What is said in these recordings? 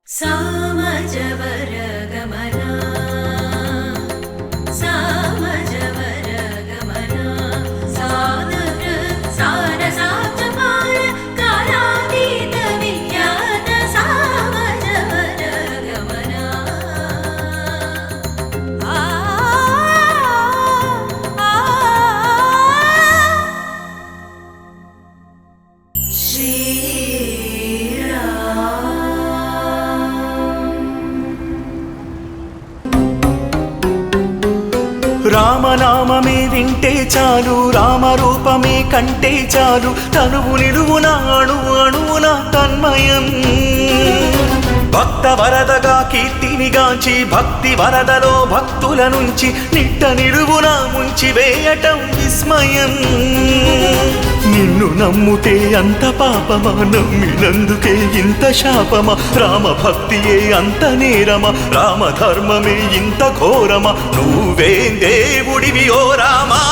సామజవర గమనా సామజవర గమనా సాధక సారసాచపార కాలాతీత విఖ్యాత సామజవర గమనా రామనామమే వింటే చాలు, రామరూపమే కంటే చాలు, తనువు నిలువున అణువు అణువున తన్మయం. భక్త వరదగా కీర్తినిగాంచి భక్తి వరదలో భక్తుల నుంచి నిట్ట నిలువున ముంచి వేయటం విస్మయం. నిన్ను నమ్ముతే అంత పాపమా, నమ్మినందుకే ఇంత శాపమా, రామ భక్తియే అంత నేరమా, రామధర్మమే ఇంత ఘోరమా, నువ్వే దేవుడివి ఓ రామా.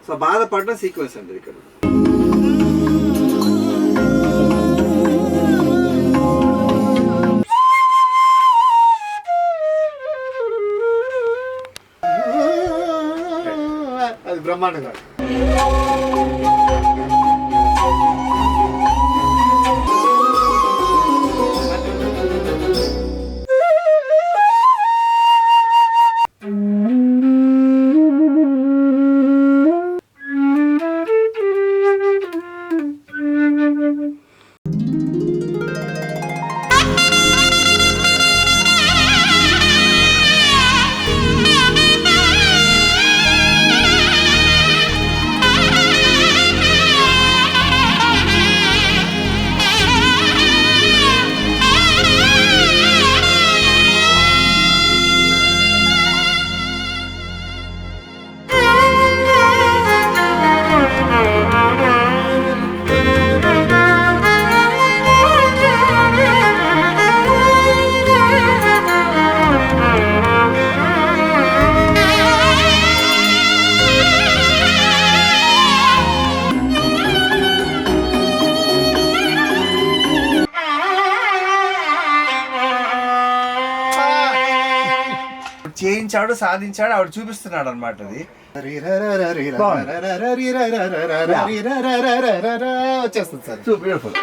సో బాధపడడం సీక్వెన్స్ అండి ఇక్కడ. అది బ్రహ్మాండంగా చేయించాడు, సాధించాడు, ఆవిడ చూపిస్తున్నాడు అనమాట. అది వచ్చేస్తుంది సార్. So beautiful.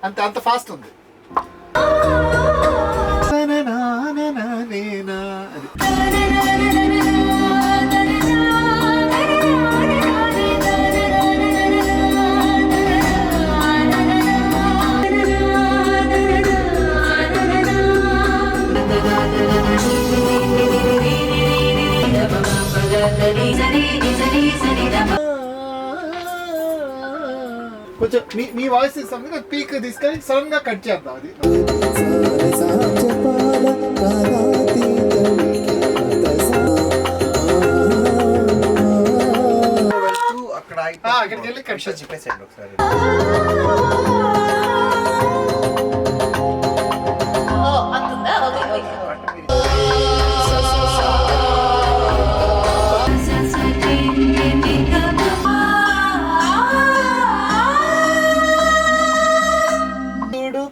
అంత ఫాస్ట్ ఉంది. కొంచెం మీ వాయిస్ సంథింగ్ పీక్ తీసుకొని సడన్ గా కట్ చేద్దాం. అది అక్కడికి వెళ్ళి కట్ చెప్పేసాడు ఒకసారి.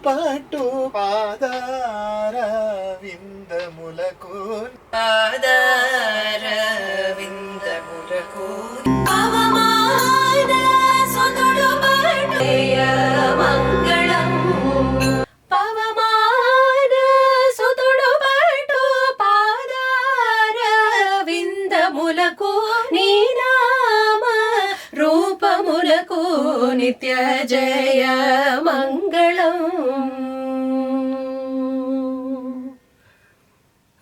పాటు పాదార విందములకు పాదార విందములకు పవమాన సతుడు పాటయ మంగళం పవమాన సతుడు పాటు పాదార విందములకు నీ నామ రూపములకు నిత్య జయ మంగళం.